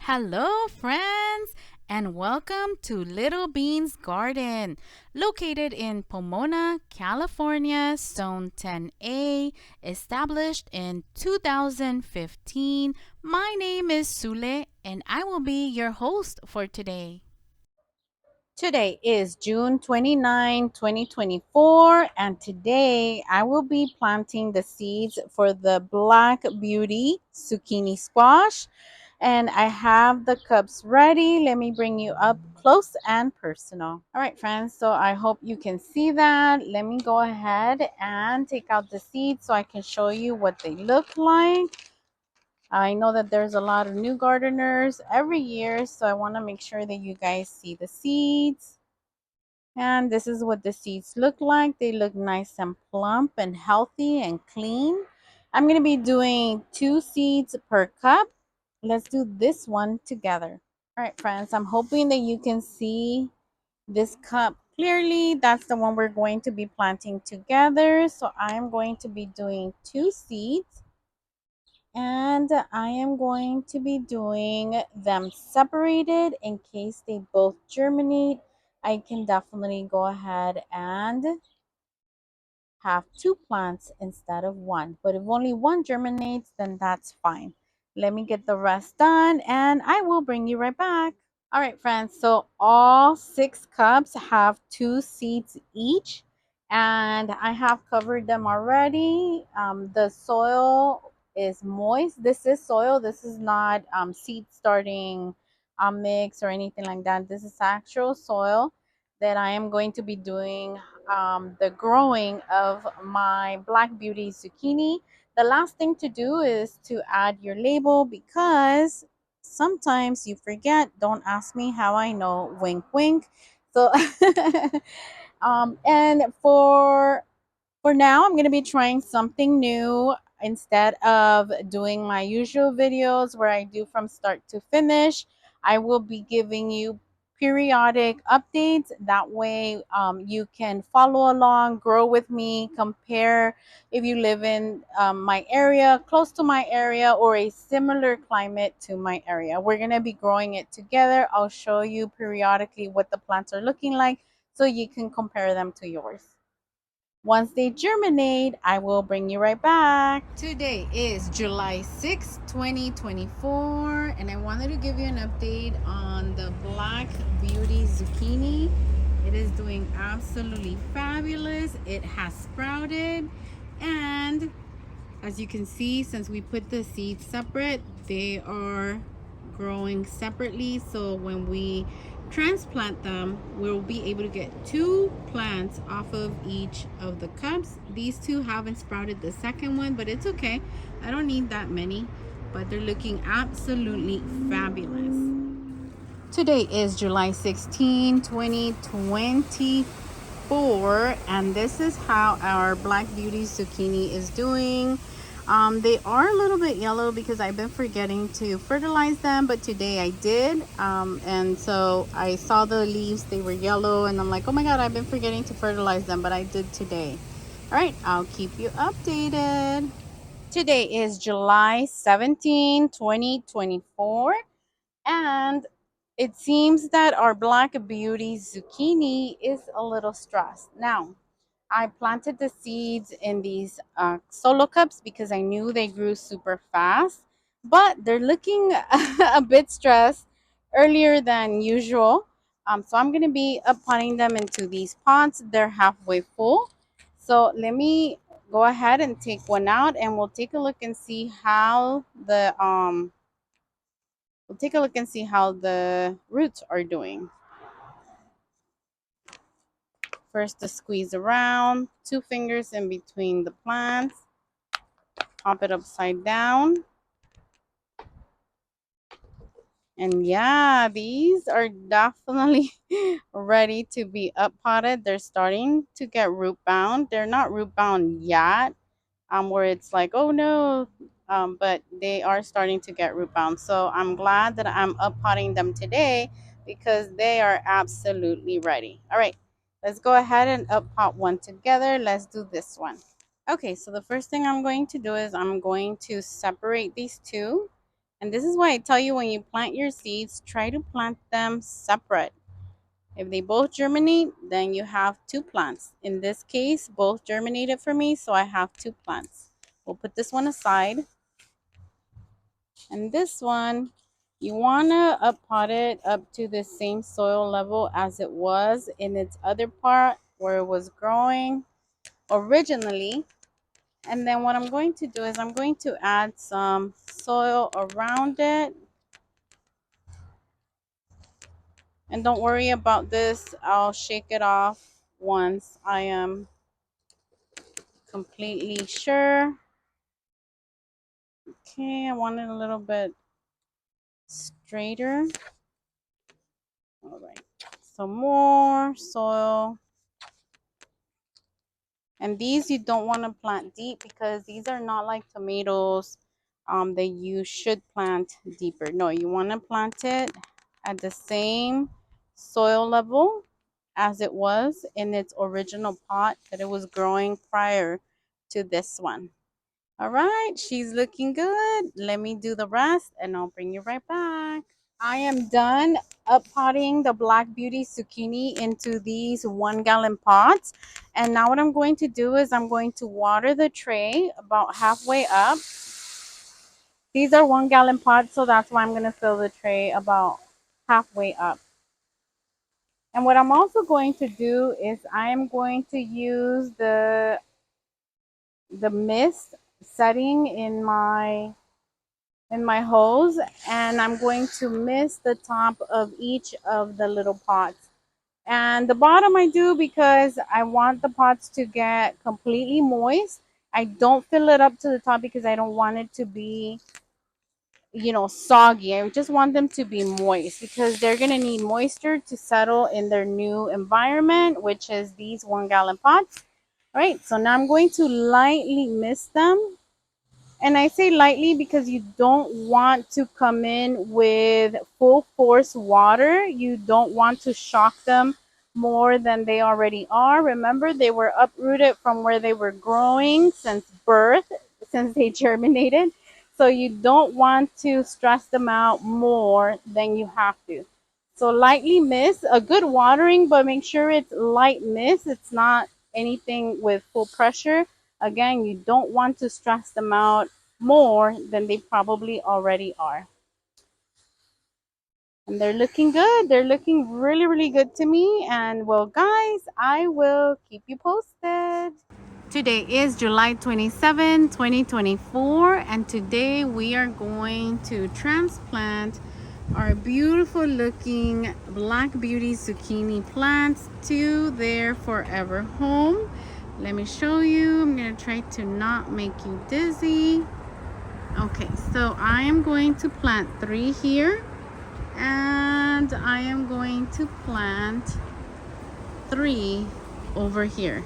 Hello, friends, and welcome to Little Bean's Garden, located in Pomona, California, Zone 10A, established in 2015. My name is Sule, and I will be your host for today. Today is June 29, 2024, and today I will be planting the seeds for the Black Beauty Zucchini squash. And I have the cups ready. Let me bring you up close and personal. All right, friends, so I hope you can see that. Let me go ahead and take out the seeds so I can show you what they look like. I know that there's a lot of new gardeners every year, so I want to make sure that you guys see the seeds. And this is what the seeds look like. They look nice and plump and healthy and clean. I'm going to be doing 2 seeds per cup. Let's do this one together. All right, friends, I'm hoping that you can see this cup clearly. That's the one we're going to be planting together. So I am going to be doing 2 seeds, and I am going to be doing them separated in case they both germinate. I can definitely go ahead and have 2 plants instead of one. But if only one germinates, then that's fine. Let me get the rest done and I will bring you right back. All right, friends, so all 6 cups have 2 seeds each, and I have covered them already. The soil is moist. This is soil. This is not seed starting mix or anything like that. This is actual soil that I am going to be doing the growing of my Black Beauty Zucchini. The last thing to do is to add your label because sometimes you forget. Don't ask me how I know. Wink, wink. So, and for now, I'm gonna be trying something new instead of doing my usual videos where I do from start to finish. I will be giving you periodic updates. That way, you can follow along, grow with me, compare if you live in my area, close to my area, or a similar climate to my area. We're going to be growing it together. I'll show you periodically what the plants are looking like so you can compare them to yours. Once they germinate, I will bring you right back. Today is July 6th, 2024, and I wanted to give you an update on the Black Beauty Zucchini. It is doing absolutely fabulous. It has sprouted, and as you can see, since we put the seeds separate, they are growing separately. So when we transplant them, we'll be able to get 2 plants off of each of the cups. These 2 haven't sprouted the second one, but it's okay. I don't need that many, but they're looking absolutely fabulous. Today is July 16, 2024, and this is how our Black Beauty Zucchini is doing. They are a little bit yellow because I've been forgetting to fertilize them, but today I did. And so I saw the leaves, they were yellow, and I'm like, oh my God, I've been forgetting to fertilize them, but I did today. All right, I'll keep you updated. Today is July 17, 2024, and it seems that our Black Beauty Zucchini is a little stressed. Now, I planted the seeds in these solo cups because I knew they grew super fast, but they're looking a bit stressed earlier than usual. So I'm going to be potting them into these pots. They're halfway full. So let me go ahead and take one out and we'll take a look and see how the roots are doing. First, to squeeze around, 2 fingers in between the plants, pop it upside down. And yeah, these are definitely ready to be up potted. They're starting to get root bound. They're not root bound yet, where it's like, oh no, but they are starting to get root bound. So I'm glad that I'm up potting them today because they are absolutely ready. All right, let's go ahead and up pot one together. Let's do this one. Okay, so the first thing I'm going to do is I'm going to separate these 2 And this is why I tell you, when you plant your seeds, try to plant them separate. If they both germinate, then you have two plants. In this case, both germinated for me, so I have two plants. We'll put this one aside. And this one, you want to up pot it up to the same soil level as it was in its other part where it was growing originally. And then what I'm going to do is I'm going to add some soil around it. And don't worry about this. I'll shake it off once I am completely sure. Okay, I want it a little bit straighter. All right, some more soil. And these you don't want to plant deep because these are not like tomatoes that you should plant deeper. No, you want to plant it at the same soil level as it was in its original pot that it was growing prior to this one. All right, she's looking good. Let me do the rest and I'll bring you right back. I am done up potting the Black Beauty Zucchini into these 1 gallon pots. And now what I'm going to do is I'm going to water the tray about halfway up. These are 1 gallon pots, so that's why I'm going to fill the tray about halfway up. And what I'm also going to do is I am going to use the mist setting in my hose, and I'm going to mist the top of each of the little pots. And the bottom I do because I want the pots to get completely moist. I don't fill it up to the top because I don't want it to be, soggy. I just want them to be moist because they're going to need moisture to settle in their new environment, which is these 1 gallon pots. All right, so now I'm going to lightly mist them. And I say lightly because you don't want to come in with full force water. You don't want to shock them more than they already are. Remember, they were uprooted from where they were growing since birth, since they germinated. So you don't want to stress them out more than you have to. So lightly mist, a good watering, but make sure it's light mist. It's not anything with full pressure. Again, you don't want to stress them out more than they probably already are. And they're looking good. They're looking really, really good to me. And well, guys, I will keep you posted. Today is July 27, 2024, and today we are going to transplant our beautiful looking Black Beauty Zucchini plants to their forever home. Let me show you. I'm going to try to not make you dizzy. Okay, so I am going to plant 3 here, and I am going to plant 3 over here.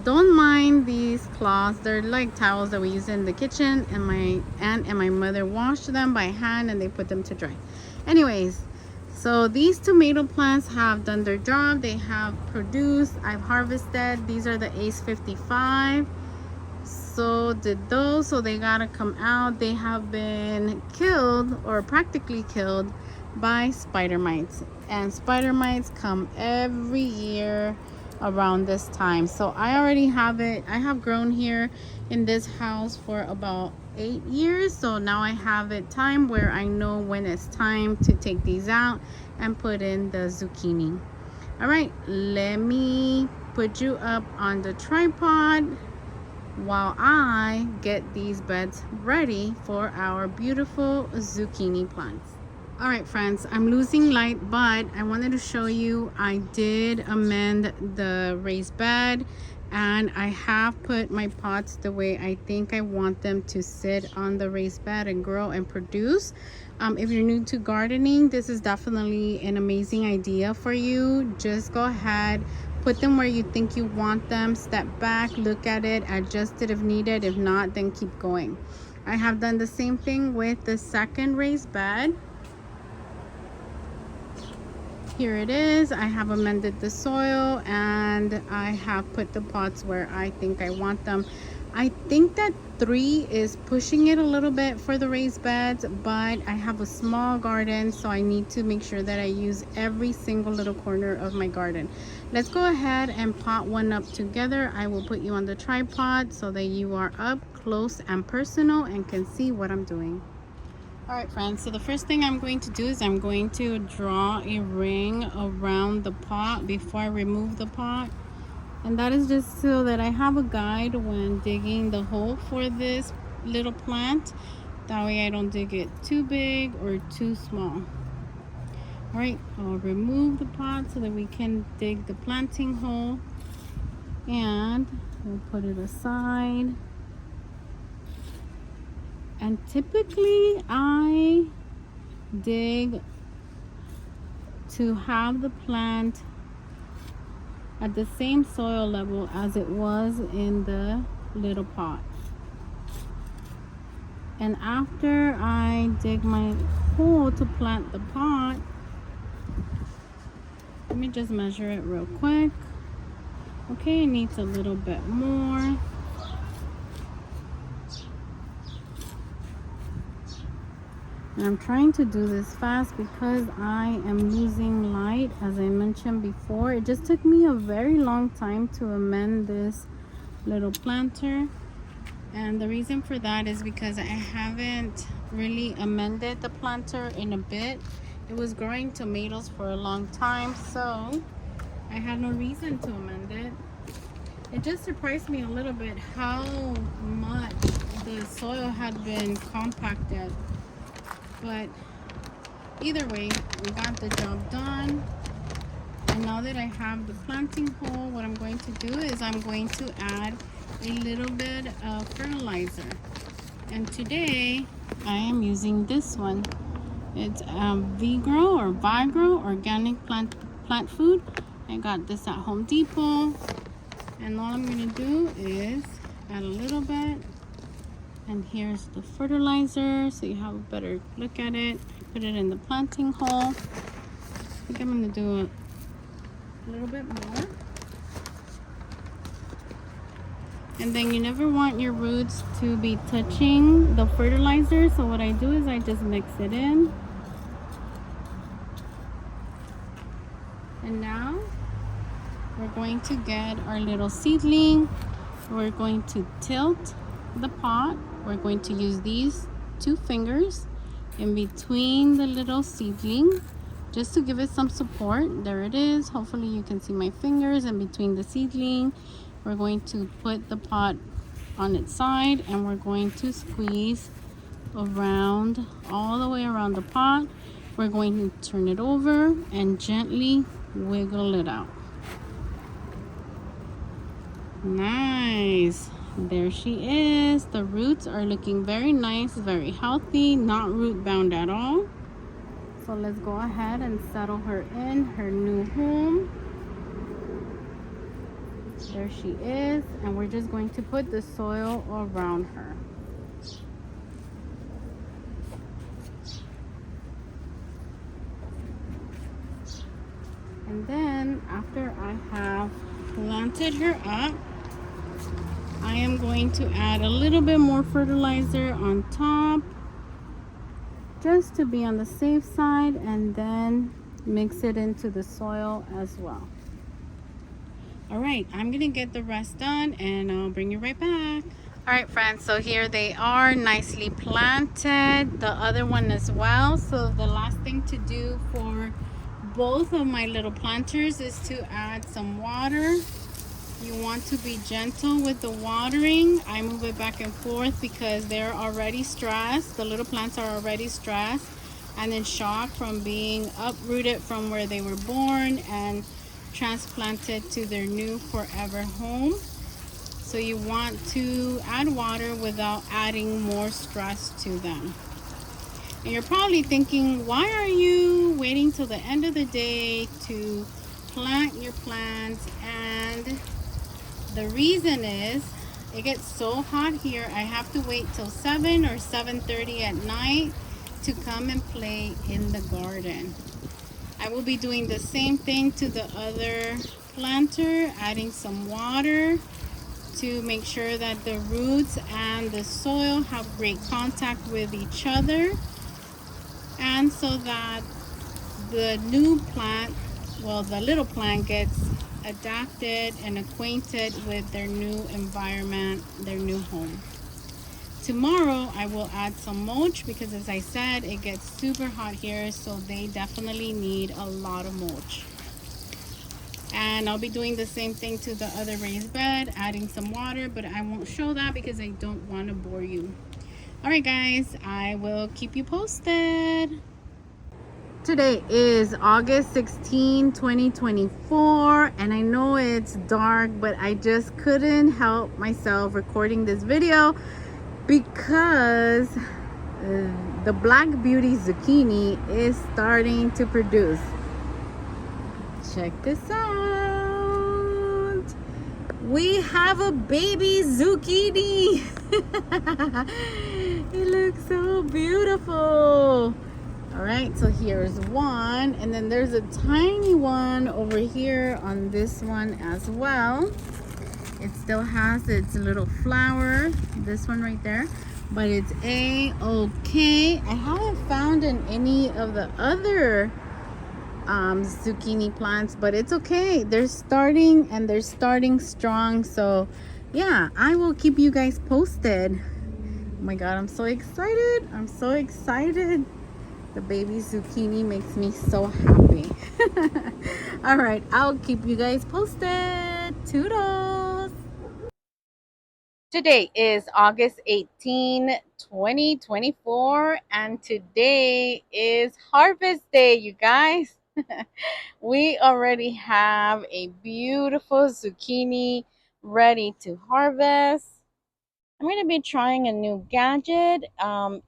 Don't mind these cloths. They're like towels that we use in the kitchen, and my aunt and my mother wash them by hand and they put them to dry. Anyways, so these tomato plants have done their job. They have produced. I've harvested. These are the Ace 55. So did those, so they gotta come out. They have been killed or practically killed by spider mites, and spider mites come every year around this time. So I already have it. I have grown here in this house for about 8 years, so now I have it time where I know when it's time to take these out and put in the zucchini. All right, let me put you up on the tripod while I get these beds ready for our beautiful zucchini plants. All right, friends, I'm losing light, but I wanted to show you I did amend the raised bed, and I have put my pots the way I think I want them to sit on the raised bed and grow and produce. If you're new to gardening, this is definitely an amazing idea for you. Just go ahead, put them where you think you want them, step back, look at it, adjust it if needed. If not, then keep going. I have done the same thing with the second raised bed. Here it is. I have amended the soil and I have put the pots where I think I want them. I think that 3 is pushing it a little bit for the raised beds, but I have a small garden, so I need to make sure that I use every single little corner of my garden. Let's go ahead and pot one up together. I will put you on the tripod so that you are up close and personal and can see what I'm doing. All right, friends, so the first thing I'm going to do is I'm going to draw a ring around the pot before I remove the pot. And that is just so that I have a guide when digging the hole for this little plant. That way I don't dig it too big or too small. All right, I'll remove the pot so that we can dig the planting hole. And we'll put it aside. And typically I dig to have the plant at the same soil level as it was in the little pot. And after I dig my hole to plant the pot, let me just measure it real quick. Okay, it needs a little bit more. And I'm trying to do this fast because I am losing light, as I mentioned before. It just took me a very long time to amend this little planter. And the reason for that is because I haven't really amended the planter in a bit. It was growing tomatoes for a long time, so I had no reason to amend it. It just surprised me a little bit how much the soil had been compacted. But either way, we got the job done. And now that I have the planting hole, what I'm going to do is I'm going to add a little bit of fertilizer. And today I am using this one. It's Vigro or Vigro organic plant food. I got this at Home Depot. And all I'm going to do is add a little bit. And here's the fertilizer, so you have a better look at it. Put it in the planting hole. I think I'm going to do a little bit more. And then you never want your roots to be touching the fertilizer, so what I do is I just mix it in. And now we're going to get our little seedling. We're going to tilt the pot. We're going to use these 2 fingers in between the little seedling just to give it some support. There it is. Hopefully you can see my fingers in between the seedling. We're going to put the pot on its side and we're going to squeeze around, all the way around the pot. We're going to turn it over and gently wiggle it out. Nice. There she is. The roots are looking very nice, very healthy, not root bound at all. So let's go ahead and settle her in her new home. There she is, and we're just going to put the soil around her. And then after I have planted her up, I am going to add a little bit more fertilizer on top just to be on the safe side, and then mix it into the soil as well. All right, I'm gonna get the rest done and I'll bring you right back. All right, friends, so here they are, nicely planted, the other one as well. So the last thing to do for both of my little planters is to add some water. You want to be gentle with the watering. I move it back and forth because they're already stressed. The little plants are already stressed and in shock from being uprooted from where they were born and transplanted to their new forever home. So you want to add water without adding more stress to them. And you're probably thinking, why are you waiting till the end of the day to plant your plants? And the reason is it gets so hot here, I have to wait till 7 or 7:30 at night to come and play in the garden. I will be doing the same thing to the other planter, adding some water to make sure that the roots and the soil have great contact with each other, and so that the new plant, well, the little plant gets adapted and acquainted with their new environment, their new home. Tomorrow I will add some mulch because, as I said, it gets super hot here, so they definitely need a lot of mulch. And I'll be doing the same thing to the other raised bed, adding some water, but I won't show that because I don't want to bore you. All right, guys, I will keep you posted. Today is August 16, 2024, and I know it's dark, but I just couldn't help myself recording this video because the Black Beauty Zucchini is starting to produce. Check this out. We have a baby zucchini. It looks so beautiful. All right, so here's one, and then there's a tiny one over here on this one as well. It still has its little flower, this one right there, but it's a-okay. I haven't found in any of the other zucchini plants, but it's okay. They're starting, and they're starting strong. So yeah, I will keep you guys posted. Oh my god, I'm so excited. I'm so excited. The baby zucchini makes me so happy. All right, I'll keep you guys posted. Toodles. Today is August 18, 2024, and today is harvest day, you guys. We already have a beautiful zucchini ready to harvest. I'm going to be trying a new gadget.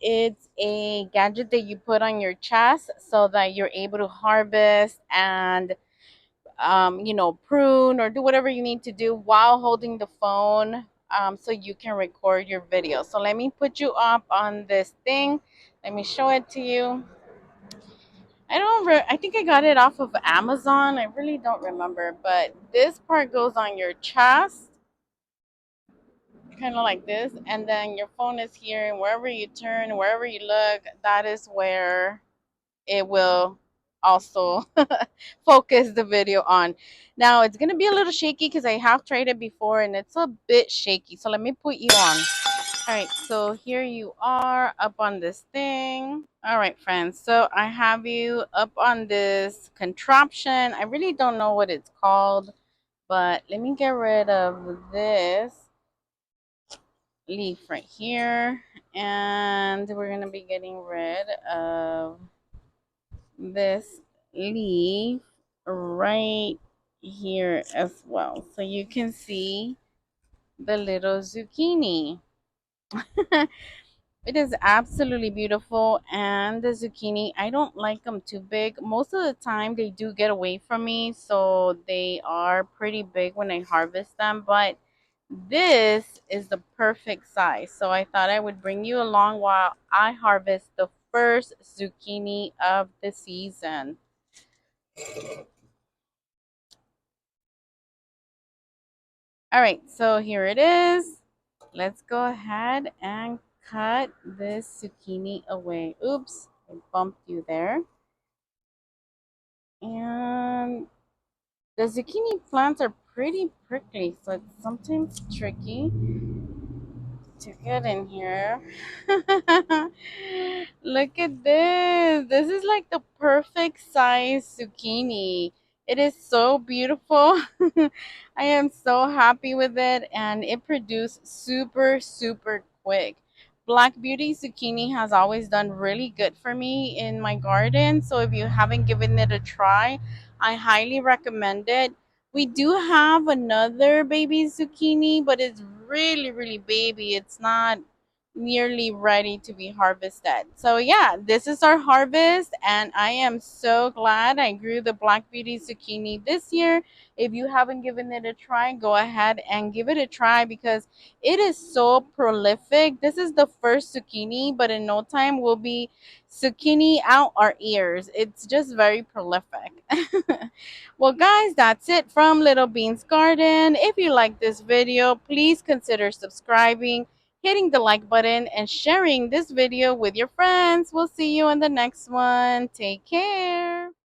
It's a gadget that you put on your chest so that you're able to harvest and, prune or do whatever you need to do while holding the phone, so you can record your video. So let me put you up on this thing. Let me show it to you. I think I got it off of Amazon. I really don't remember, but this part goes on your chest, kind of like this, and then your phone is here, and wherever you turn, wherever you look, that is where it will also focus the video on. Now it's gonna be a little shaky because I have tried it before and it's a bit shaky, so let me put you on. All right, so here you are up on this thing. All right, friends, so I have you up on this contraption. I really don't know what it's called, but let me get rid of this leaf right here, and we're going to be getting rid of this leaf right here as well, so you can see the little zucchini. It is absolutely beautiful, and the zucchini, I don't like them too big. Most of the time they do get away from me, so they are pretty big when I harvest them, but this is the perfect size. So I thought I would bring you along while I harvest the first zucchini of the season. All right, so here it is. Let's go ahead and cut this zucchini away. Oops, I bumped you there. And the zucchini plants are pretty prickly, so it's sometimes tricky to get in here. Look at this. This is like the perfect size zucchini. It is so beautiful. I am so happy with it, and it produced super, super quick. Black Beauty Zucchini has always done really good for me in my garden. So if you haven't given it a try, I highly recommend it. We do have another baby zucchini, but it's really, really baby. It's not nearly ready to be harvested. So yeah, this is our harvest, and I am so glad I grew the Black Beauty Zucchini this year. If you haven't given it a try, go ahead and give it a try because it is so prolific. This is the first zucchini, but in no time will be zucchini out our ears. It's just very prolific. Well, guys, that's it from Little Beans Garden. If you like this video, please consider subscribing, hitting the like button, and sharing this video with your friends. We'll see you in the next one. Take care.